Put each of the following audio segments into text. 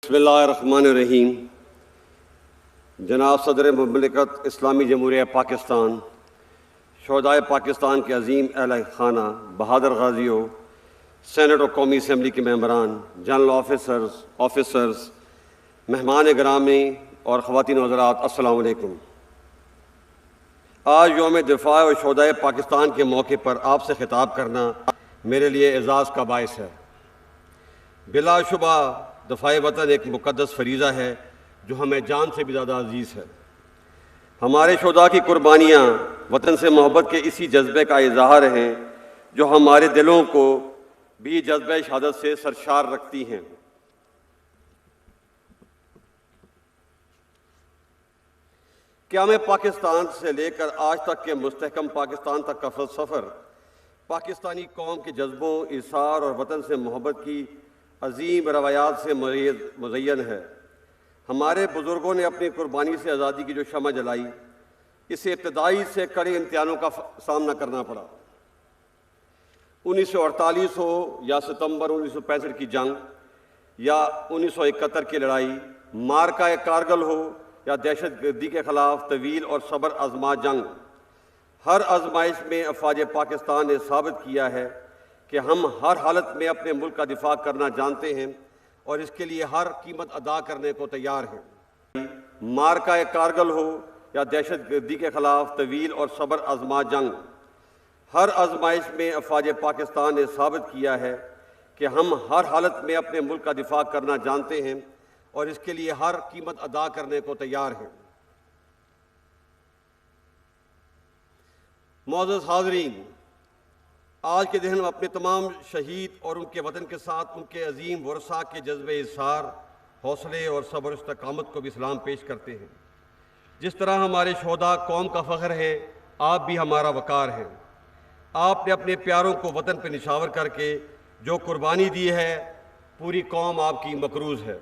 بسم اللہ الرحمن الرحیم۔ جناب صدر مملکت اسلامی جمہوریہ پاکستان، شہدائے پاکستان کے عظیم اہل خانہ، بہادر غازیوں، سینٹ اور قومی اسمبلی کے ممبران، جنرل آفیسرز، مہمان گرامی اور خواتین و حضرات، السلام علیکم۔ آج یوم دفاع اور شہدائے پاکستان کے موقع پر آپ سے خطاب کرنا میرے لیے اعزاز کا باعث ہے۔ بلا شبہ دفاع وطن ایک مقدس فریضہ ہے جو ہمیں جان سے بھی زیادہ عزیز ہے۔ ہمارے شہداء کی قربانیاں وطن سے محبت کے اسی جذبے کا اظہار ہیں جو ہمارے دلوں کو بھی جذبہ شہادت سے سرشار رکھتی ہیں۔ قیام پاکستان سے لے کر آج تک کے مستحکم پاکستان تک کا سفر پاکستانی قوم کے جذبوں، ایثار اور وطن سے محبت کی عظیم روایات سے مزین ہے۔ ہمارے بزرگوں نے اپنی قربانی سے آزادی کی جو شمع جلائی، اسے ابتدائی سے کڑے امتحانوں کا سامنا کرنا پڑا۔ 1948 ہو یا ستمبر 1965 کی جنگ یا 1971 کی لڑائی، مارکہ کارگل ہو یا دہشت گردی کے خلاف طویل اور صبر آزما جنگ، ہر آزمائش میں افواج پاکستان نے ثابت کیا ہے کہ ہم ہر حالت میں اپنے ملک کا دفاع کرنا جانتے ہیں اور اس کے لیے ہر قیمت ادا کرنے کو تیار ہیں۔ مارکہ کارگل ہو یا دہشت گردی کے خلاف طویل اور صبر آزما جنگ، ہر آزمائش میں افواج پاکستان نے ثابت کیا ہے کہ ہم ہر حالت میں اپنے ملک کا دفاع کرنا جانتے ہیں اور اس کے لیے ہر قیمت ادا کرنے کو تیار ہیں۔ معزز حاضرین، آج کے دن ہم اپنے تمام شہید اور ان کے وطن کے ساتھ ان کے عظیم ورثاء کے جذبہ اظہار، حوصلے اور صبر و استقامت کو بھی سلام پیش کرتے ہیں۔ جس طرح ہمارے شہداء قوم کا فخر ہیں، آپ بھی ہمارا وقار ہیں۔ آپ نے اپنے پیاروں کو وطن پہ نشاور کر کے جو قربانی دی ہے، پوری قوم آپ کی مقروض ہے۔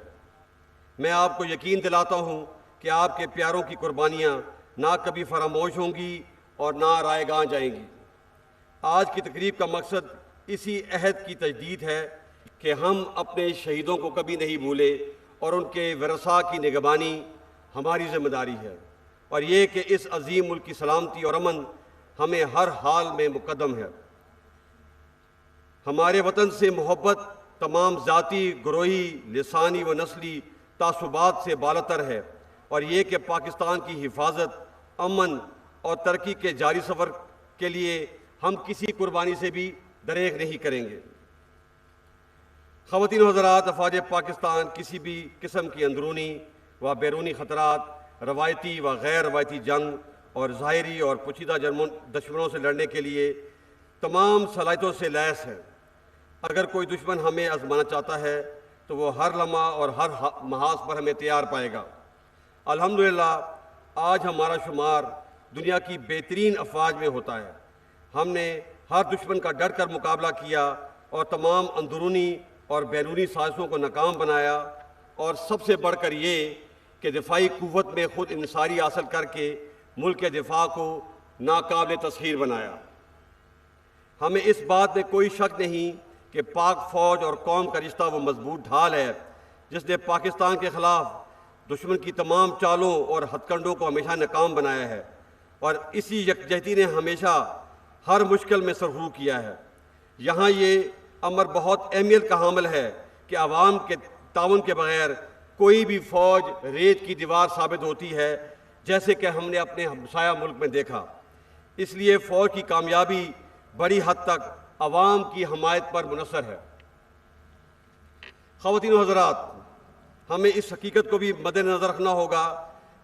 میں آپ کو یقین دلاتا ہوں کہ آپ کے پیاروں کی قربانیاں نہ کبھی فراموش ہوں گی اور نہ رائے گاں جائیں گی۔ آج کی تقریب کا مقصد اسی عہد کی تجدید ہے کہ ہم اپنے شہیدوں کو کبھی نہیں بھولیں اور ان کے ورثاء کی نگہبانی ہماری ذمہ داری ہے، اور یہ کہ اس عظیم ملک کی سلامتی اور امن ہمیں ہر حال میں مقدم ہے۔ ہمارے وطن سے محبت تمام ذاتی، گروہی، لسانی و نسلی تعصبات سے بالاتر ہے، اور یہ کہ پاکستان کی حفاظت، امن اور ترقی کے جاری سفر کے لیے ہم کسی قربانی سے بھی دریغ نہیں کریں گے۔ خواتین و حضرات، افواج پاکستان کسی بھی قسم کی اندرونی و بیرونی خطرات، روایتی و غیر روایتی جنگ اور ظاہری اور پوشیدہ دشمنوں سے لڑنے کے لیے تمام صلاحیتوں سے لیس ہے۔ اگر کوئی دشمن ہمیں آزمانا چاہتا ہے تو وہ ہر لمحہ اور ہر محاذ پر ہمیں تیار پائے گا۔ الحمدللہ آج ہمارا شمار دنیا کی بہترین افواج میں ہوتا ہے۔ ہم نے ہر دشمن کا ڈر کر مقابلہ کیا اور تمام اندرونی اور بیرونی سازشوں کو ناکام بنایا، اور سب سے بڑھ کر یہ کہ دفاعی قوت میں خود انحصاری حاصل کر کے ملک کے دفاع کو ناقابل تسخیر بنایا۔ ہمیں اس بات میں کوئی شک نہیں کہ پاک فوج اور قوم کا رشتہ وہ مضبوط ڈھال ہے جس نے پاکستان کے خلاف دشمن کی تمام چالوں اور ہتھ کنڈوں کو ہمیشہ ناکام بنایا ہے، اور اسی یکجہتی نے ہمیشہ ہر مشکل میں سرخرو کیا ہے۔ یہاں یہ امر بہت اہمیت کا حامل ہے کہ عوام کے تعاون کے بغیر کوئی بھی فوج ریت کی دیوار ثابت ہوتی ہے، جیسے کہ ہم نے اپنے ہمسایہ ملک میں دیکھا۔ اس لیے فوج کی کامیابی بڑی حد تک عوام کی حمایت پر منحصر ہے۔ خواتین و حضرات، ہمیں اس حقیقت کو بھی مد نظر رکھنا ہوگا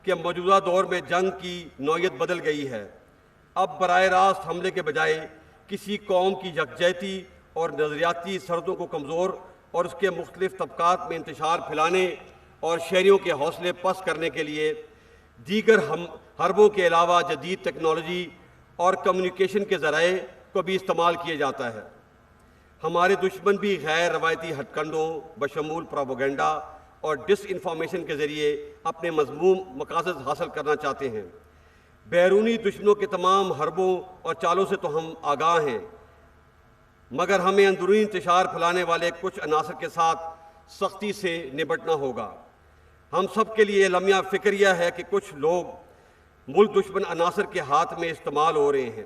کہ موجودہ دور میں جنگ کی نوعیت بدل گئی ہے۔ اب براہ راست حملے کے بجائے کسی قوم کی یکجہتی اور نظریاتی سرحدوں کو کمزور اور اس کے مختلف طبقات میں انتشار پھیلانے اور شہریوں کے حوصلے پست کرنے کے لیے دیگر حربوں کے علاوہ جدید ٹیکنالوجی اور کمیونیکیشن کے ذرائع کو بھی استعمال کیا جاتا ہے۔ ہمارے دشمن بھی غیر روایتی ہتھ کنڈوں بشمول پروپیگنڈا اور ڈس انفارمیشن کے ذریعے اپنے مذموم مقاصد حاصل کرنا چاہتے ہیں۔ بیرونی دشمنوں کے تمام حربوں اور چالوں سے تو ہم آگاہ ہیں، مگر ہمیں اندرونی انتشار پھیلانے والے کچھ عناصر کے ساتھ سختی سے نمٹنا ہوگا۔ ہم سب کے لیے لمحہ فکریہ ہے کہ کچھ لوگ ملک دشمن عناصر کے ہاتھ میں استعمال ہو رہے ہیں۔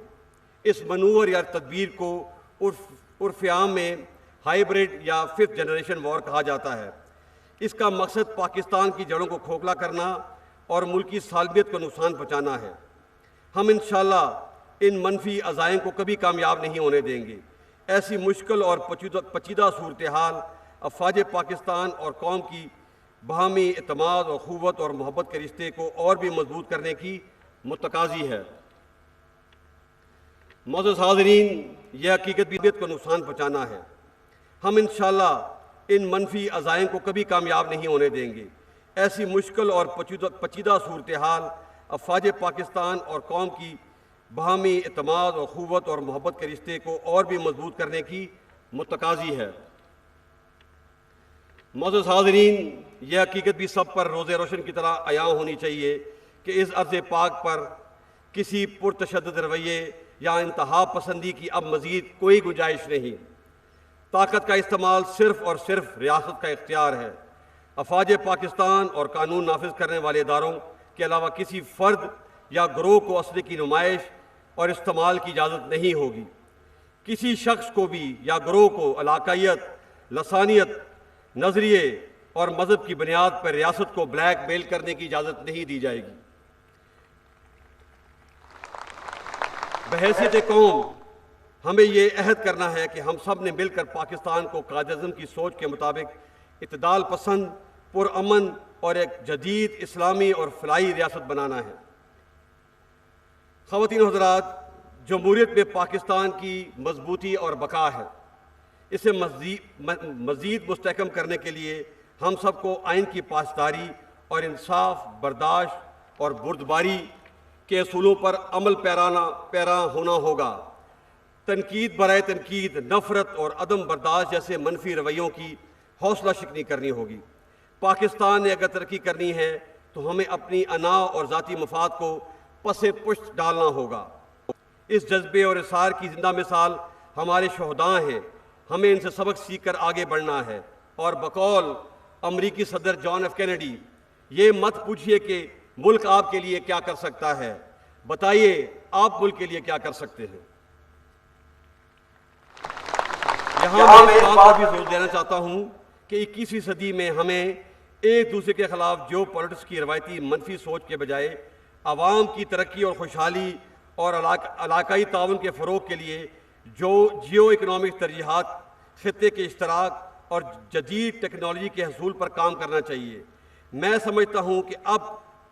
اس منور یا تدبیر کو عرف عام میں ہائیبرڈ یا 5th جنریشن وار کہا جاتا ہے۔ اس کا مقصد پاکستان کی جڑوں کو کھوکھلا کرنا اور ملکی سالمیت کو نقصان پہنچانا ہے۔ ہم انشاءاللہ ان منفی عزائم کو کبھی کامیاب نہیں ہونے دیں گے۔ ایسی مشکل اور پیچیدہ صورتحال افواج پاکستان اور قوم کی باہمی اعتماد اور اخوت اور محبت کے رشتے کو اور بھی مضبوط کرنے کی متقاضی ہے۔ معزز حاضرین، یہ حقیقت بھی کو نقصان پہنچانا ہے۔ ہم انشاءاللہ ان منفی عزائم کو کبھی کامیاب نہیں ہونے دیں گے۔ ایسی مشکل اور پیچیدہ صورتحال افواج پاکستان اور قوم کی باہمی اعتماد اور اخوت اور محبت کے رشتے کو اور بھی مضبوط کرنے کی متقاضی ہے۔ معزز حاضرین، یہ حقیقت بھی سب پر روز روشن کی طرح عیاں ہونی چاہیے کہ اس ارض پاک پر کسی پرتشدد رویے یا انتہا پسندی کی اب مزید کوئی گنجائش نہیں۔ طاقت کا استعمال صرف اور صرف ریاست کا اختیار ہے۔ افواج پاکستان اور قانون نافذ کرنے والے اداروں کے علاوہ کسی فرد یا گروہ کو اسلحے کی نمائش اور استعمال کی اجازت نہیں ہوگی۔ کسی شخص کو بھی یا گروہ کو علاقائیت، لسانیت، نظریے اور مذہب کی بنیاد پر ریاست کو بلیک میل کرنے کی اجازت نہیں دی جائے گی۔ بحیثیت قوم ہمیں یہ عہد کرنا ہے کہ ہم سب نے مل کر پاکستان کو قائد اعظم کی سوچ کے مطابق اعتدال پسند، پرامن اور ایک جدید اسلامی اور فلاحی ریاست بنانا ہے۔ خواتین و حضرات، جمہوریت میں پاکستان کی مضبوطی اور بقا ہے۔ اسے مزید مستحکم کرنے کے لیے ہم سب کو آئین کی پاسداری اور انصاف، برداشت اور بردباری کے اصولوں پر عمل پیرا ہونا ہوگا۔ تنقید برائے تنقید، نفرت اور عدم برداشت جیسے منفی رویوں کی حوصلہ شکنی کرنی ہوگی۔ پاکستان نے اگر ترقی کرنی ہے تو ہمیں اپنی انا اور ذاتی مفاد کو پس پشت ڈالنا ہوگا۔ اس جذبے اور اصرار کی زندہ مثال ہمارے شہداء ہیں۔ ہمیں ان سے سبق سیکھ کر آگے بڑھنا ہے، اور بقول امریکی صدر جان ایف کینیڈی، یہ مت پوچھئے کہ ملک آپ کے لیے کیا کر سکتا ہے، بتائیے آپ ملک کے لیے کیا کر سکتے ہیں۔ یہاں میں اس بات پر بھی زور دینا چاہتا ہوں کہ 21ویں صدی میں ہمیں ایک دوسرے کے خلاف جیو پالیٹکس کی روایتی منفی سوچ کے بجائے عوام کی ترقی اور خوشحالی اور علاقائی تعاون کے فروغ کے لیے جو جیو اکنامک ترجیحات، خطے کے اشتراک اور جدید ٹیکنالوجی کے حصول پر کام کرنا چاہیے۔ میں سمجھتا ہوں کہ اب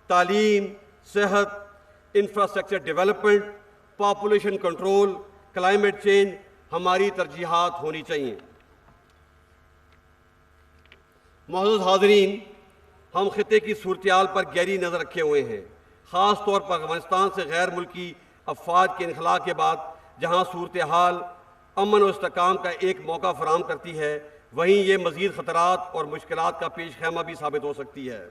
تعلیم، صحت، infrastructure development, population control, climate change ہماری ترجیحات ہونی چاہیے۔ معزز حاضرین، ہم خطے کی صورتحال پر گہری نظر رکھے ہوئے ہیں، خاص طور پر افغانستان سے غیر ملکی افواج کے انخلاء کے بعد جہاں صورتحال امن و استحکام کا ایک موقع فراہم کرتی ہے، وہیں یہ مزید خطرات اور مشکلات کا پیش خیمہ بھی ثابت ہو سکتی ہے۔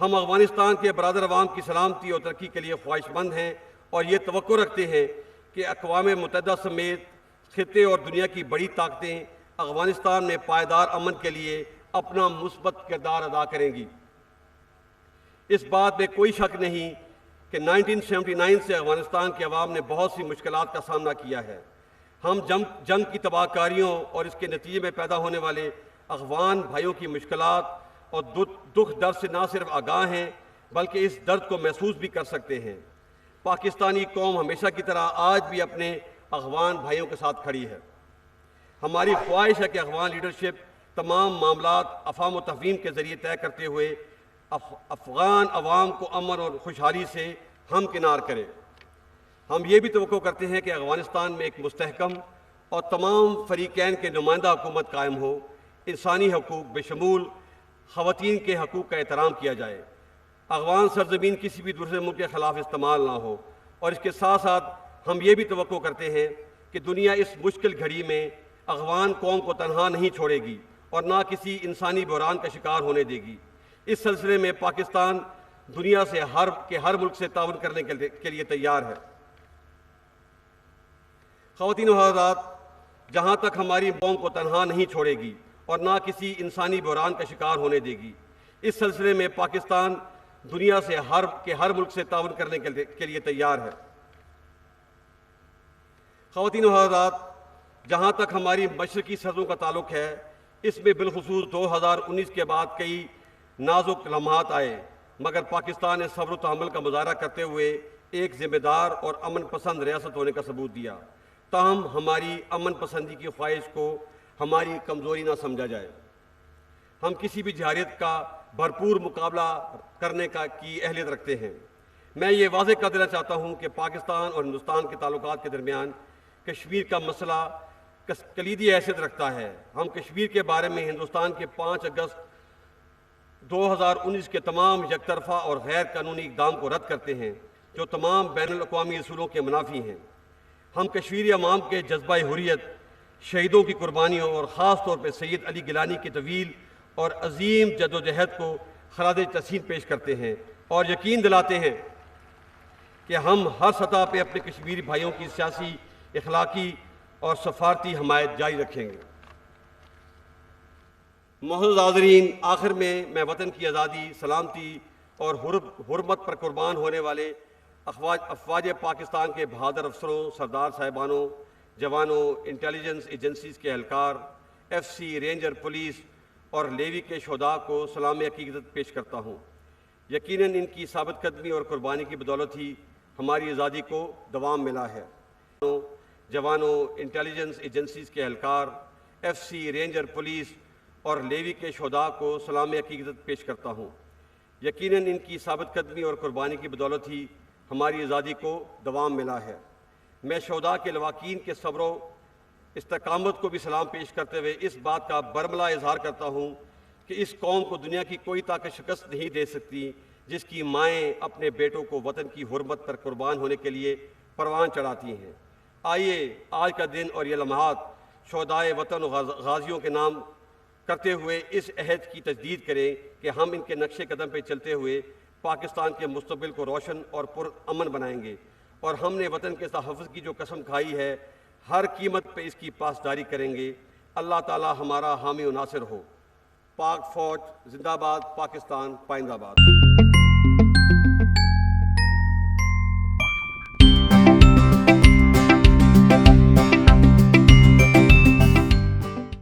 ہم افغانستان کے برادر عوام کی سلامتی اور ترقی کے لیے خواہش مند ہیں اور یہ توقع رکھتے ہیں کہ اقوام متحدہ سمیت خطے اور دنیا کی بڑی طاقتیں افغانستان میں پائیدار امن کے لیے اپنا مثبت کردار ادا کریں گی۔ اس بات میں کوئی شک نہیں کہ 1979 سے افغانستان کے عوام نے بہت سی مشکلات کا سامنا کیا ہے۔ ہم جنگ کی تباہ کاریوں اور اس کے نتیجے میں پیدا ہونے والے افغان بھائیوں کی مشکلات اور دکھ درد سے نہ صرف آگاہ ہیں بلکہ اس درد کو محسوس بھی کر سکتے ہیں۔ پاکستانی قوم ہمیشہ کی طرح آج بھی اپنے افغان بھائیوں کے ساتھ کھڑی ہے۔ ہماری خواہش ہے کہ افغان لیڈرشپ تمام معاملات افہام و تفہیم کے ذریعے طے کرتے ہوئے افغان عوام کو امن اور خوشحالی سے ہمکنار کرے۔ ہم یہ بھی توقع کرتے ہیں کہ افغانستان میں ایک مستحکم اور تمام فریقین کے نمائندہ حکومت قائم ہو، انسانی حقوق بشمول خواتین کے حقوق کا احترام کیا جائے، افغان سرزمین کسی بھی دوسرے ملک کے خلاف استعمال نہ ہو، اور اس کے ساتھ ساتھ ہم یہ بھی توقع کرتے ہیں کہ دنیا اس مشکل گھڑی میں افغان قوم کو تنہا نہیں چھوڑے گی اور نہ کسی انسانی بحران کا شکار ہونے دے گی۔ اس سلسلے میں پاکستان دنیا سے ہر ملک سے تعاون کرنے کے لیے تیار ہے۔ خواتین و حضرات، جہاں تک ہماری قوم کو تنہا نہیں چھوڑے گی اور نہ کسی انسانی بحران کا شکار ہونے دے گی۔ اس سلسلے میں پاکستان دنیا سے ہر ملک سے تعاون کرنے کے لیے تیار ہے۔ خواتین و حضرات، جہاں تک ہماری مشرقی سرحدوں کا تعلق ہے، اس میں بالخصوص 2019 کے بعد کئی نازک لمحات آئے، مگر پاکستان نے صبر و تحمل کا مظاہرہ کرتے ہوئے ایک ذمہ دار اور امن پسند ریاست ہونے کا ثبوت دیا۔ تاہم ہماری امن پسندی کی خواہش کو ہماری کمزوری نہ سمجھا جائے۔ ہم کسی بھی جارحیت کا بھرپور مقابلہ کرنے کی اہلیت رکھتے ہیں۔ میں یہ واضح کر دینا چاہتا ہوں کہ پاکستان اور ہندوستان کے تعلقات کے درمیان کشمیر کا مسئلہ کلیدی حیثیت رکھتا ہے۔ ہم کشمیر کے بارے میں ہندوستان کے 5 اگست 2019 کے تمام یک طرفہ اور غیر قانونی اقدام کو رد کرتے ہیں، جو تمام بین الاقوامی اصولوں کے منافی ہیں۔ ہم کشمیری عوام کے جذبہ حریت، شہیدوں کی قربانیوں اور خاص طور پہ سید علی گیلانی کی طویل اور عظیم جدوجہد کو خراج تحسین پیش کرتے ہیں اور یقین دلاتے ہیں کہ ہم ہر سطح پہ اپنے کشمیری بھائیوں کی سیاسی، اخلاقی اور سفارتی حمایت جاری رکھیں گے۔ معزز حاضرین، آخر میں وطن کی آزادی، سلامتی اور حرمت پر قربان ہونے والے افواج پاکستان کے بہادر افسروں، سردار صاحبانوں، جوانوں، انٹیلیجنس ایجنسیز کے اہلکار، ایف سی، رینجر، پولیس اور لیوی کے شہداء کو سلام عقیدت پیش کرتا ہوں۔ یقیناً ان کی ثابت قدمی اور قربانی کی بدولت ہی ہماری آزادی کو دوام ملا ہے۔ جوانوں، انٹیلیجنس ایجنسیز کے اہلکار، ایف سی، رینجر، پولیس اور لیوی کے شہداء کو سلام عقیدت پیش کرتا ہوں۔ یقیناً ان کی ثابت قدمی اور قربانی کی بدولت ہی ہماری آزادی کو دوام ملا ہے۔ میں شہداء کے لواحقین کے صبر و استقامت کو بھی سلام پیش کرتے ہوئے اس بات کا برملا اظہار کرتا ہوں کہ اس قوم کو دنیا کی کوئی طاقت شکست نہیں دے سکتی جس کی مائیں اپنے بیٹوں کو وطن کی حرمت پر قربان ہونے کے لیے پروان چڑھاتی ہیں۔ آئیے آج کا دن اور یہ لمحات شہدائے وطن و غازیوں کے نام کرتے ہوئے اس عہد کی تجدید کریں کہ ہم ان کے نقش قدم پہ چلتے ہوئے پاکستان کے مستقبل کو روشن اور پرامن بنائیں گے، اور ہم نے وطن کے تحفظ کی جو قسم کھائی ہے ہر قیمت پہ اس کی پاسداری کریں گے۔ اللہ تعالی ہمارا حامی و ناصر ہو۔ پاک فوج زندہ باد، پاکستان پائندہ باد۔